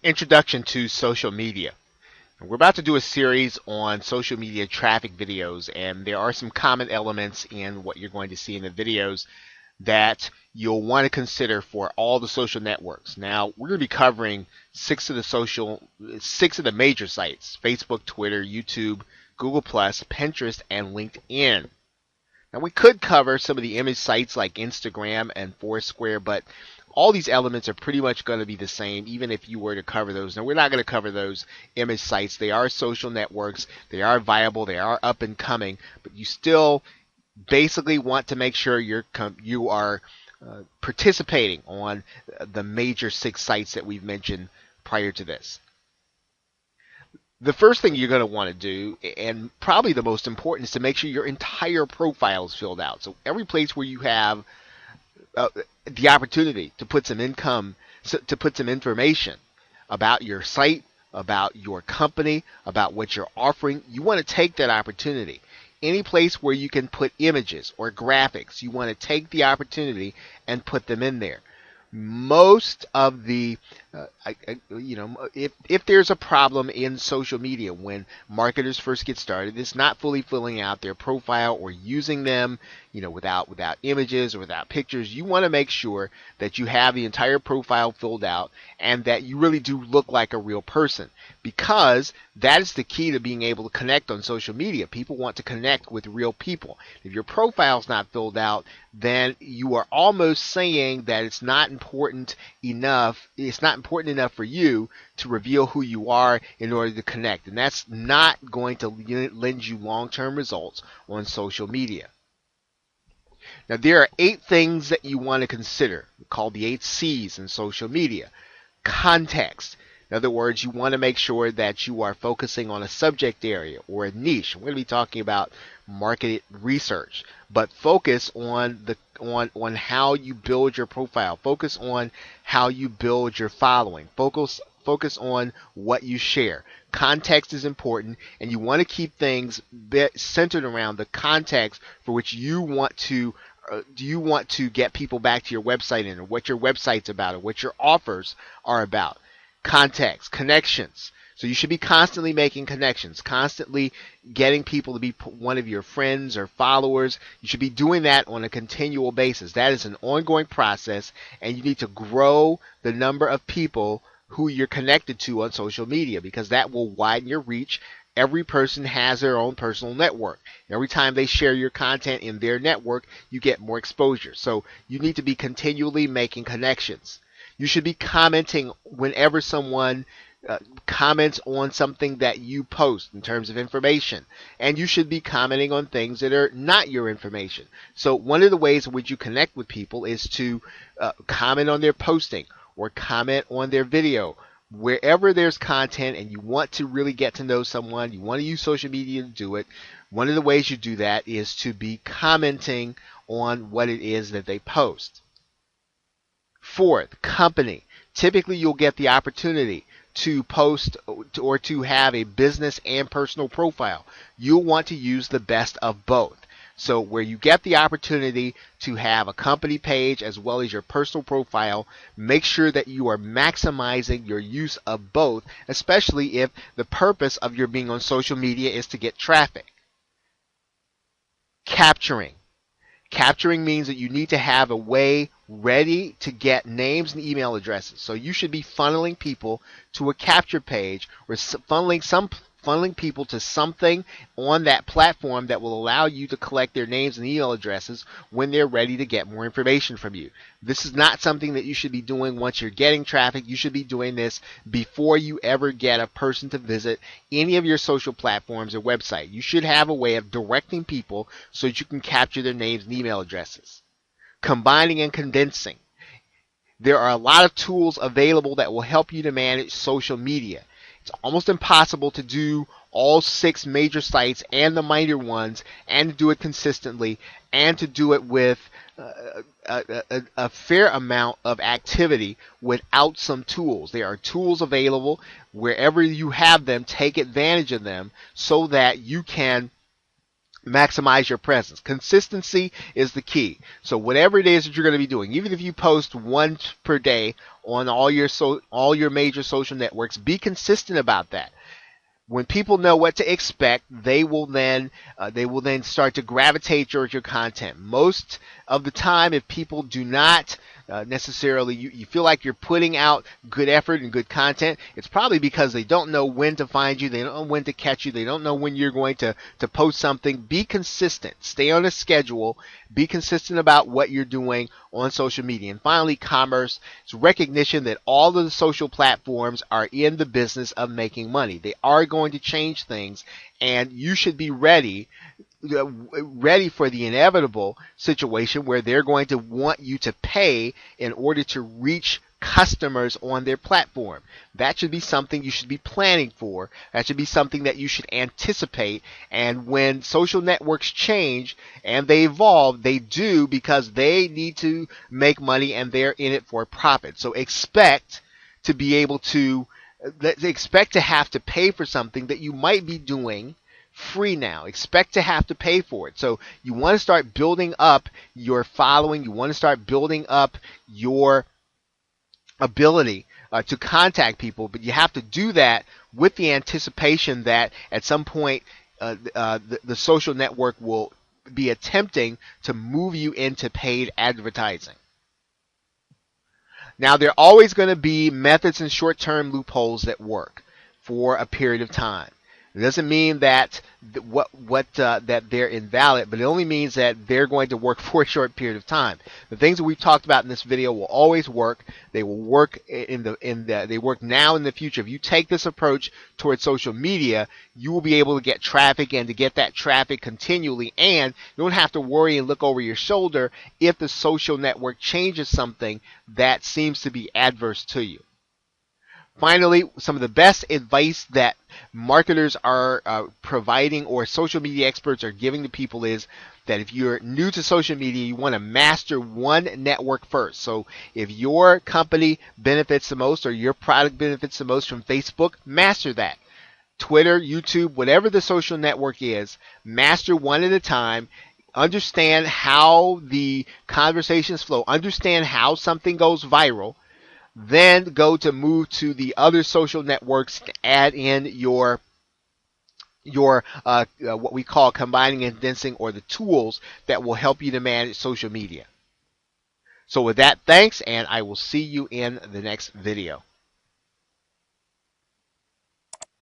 Introduction to social media. We're about to do a series on social media traffic videos, and there are some common elements in what you're going to see in the videos that you'll want to consider for all the social networks. Now, we're going to be covering six of the major sites: Facebook, Twitter, YouTube, Google+, Pinterest, and LinkedIn. Now, we could cover some of the image sites like Instagram and Foursquare, but all these elements are pretty much going to be the same, even if you were to cover those. Now, we're not going to cover those image sites. They are social networks. They are viable. They are up and coming, but you still basically want to make sure you are participating on the major six sites that we've mentioned prior to this. The first thing you're going to want to do, and probably the most important, is to make sure your entire profile is filled out. So every place where you have the opportunity to put some information about your site, about your company, about what you're offering, you want to take that opportunity. Any place where you can put images or graphics, you want to take the opportunity and put them in there. Most of the, if there's a problem in social media when marketers first get started, it's not fully filling out their profile or using them, without images or without pictures. You want to make sure that you have the entire profile filled out and that you really do look like a real person, because that is the key to being able to connect on social media. People want to connect with real people. If your profile's not filled out, then you are almost saying that it's not important enough for you to reveal who you are in order to connect. And that's not going to lend you long-term results on social media. Now, there are 8 things that you want to consider, called the 8 C's in social media. Context. In other words, you want to make sure that you are focusing on a subject area or a niche. We're going to be talking about market research, but focus on how you build your profile. Focus on how you build your following. Focus on what you share. Context is important, and you want to keep things centered around the context for which you want to get people back to your website in, or what your website's about, or what your offers are about. Context, connections. So you should be constantly making connections, constantly getting people to be one of your friends or followers. You should be doing that on a continual basis. That is an ongoing process, and you need to grow the number of people who you're connected to on social media, because that will widen your reach. Every person has their own personal network. Every time they share your content in their network, you get more exposure. So you need to be continually making connections. You should be commenting whenever someone comments on something that you post in terms of information. And you should be commenting on things that are not your information. So one of the ways in which you connect with people is to comment on their posting or comment on their video. Wherever there's content and you want to really get to know someone, you want to use social media to do it, one of the ways you do that is to be commenting on what it is that they post. Fourth, company. Typically, you'll get the opportunity to post or to have a business and personal profile. You'll want to use the best of both. So where you get the opportunity to have a company page as well as your personal profile, make sure that you are maximizing your use of both, especially if the purpose of your being on social media is to get traffic. Capturing. Capturing means that you need to have a way ready to get names and email addresses. So you should be funneling people to a capture page, or funneling people to something on that platform that will allow you to collect their names and email addresses when they're ready to get more information from you. This is not something that you should be doing once you're getting traffic. You should be doing this before you ever get a person to visit any of your social platforms or website. You should have a way of directing people so that you can capture their names and email addresses. Combining and condensing. There are a lot of tools available that will help you to manage social media. It's almost impossible to do all 6 major sites and the minor ones, and to do it consistently, and to do it with a fair amount of activity without some tools. There are tools available. Wherever you have them, take advantage of them so that you can maximize your presence. Consistency is the key. So whatever it is that you're going to be doing, even if you post once per day on all your major social networks, be consistent about that. When people know what to expect, they will then start to gravitate towards your content. Most of the time, if people do not necessarily, you feel like you're putting out good effort and good content, it's probably because they don't know when to find you, they don't know when to catch you, they don't know when you're going to post something. Be consistent. Stay on a schedule. Be consistent about what you're doing on social media. And finally, commerce. It's recognition that all of the social platforms are in the business of making money. They are going to change things, and you should be ready for the inevitable situation where they're going to want you to pay in order to reach customers on their platform. That should be something you should be planning for. That should be something that you should anticipate. And when social networks change and they evolve, they do because they need to make money and they're in it for profit. So expect to be able to have to pay for something that you might be doing free now. Expect to have to pay for it. So you want to start building up your following. You want to start building up your ability to contact people, but you have to do that with the anticipation that at some point the social network will be attempting to move you into paid advertising. Now, there are always going to be methods and short-term loopholes that work for a period of time. It doesn't mean that that they're invalid, but it only means that they're going to work for a short period of time. The things that we've talked about in this video will always work. They will work they work now and in the future. If you take this approach towards social media, you will be able to get traffic and to get that traffic continually, and you don't have to worry and look over your shoulder if the social network changes something that seems to be adverse to you. Finally, some of the best advice that marketers are providing or social media experts are giving to people is that if you're new to social media, you want to master one network first. So if your company benefits the most or your product benefits the most from Facebook, master that. Twitter, YouTube, whatever the social network is, master one at a time. Understand how the conversations flow. Understand how something goes viral. Then go to move to the other social networks to add in your what we call combining and condensing, or the tools that will help you to manage social media. So with that, thanks, and I will see you in the next video.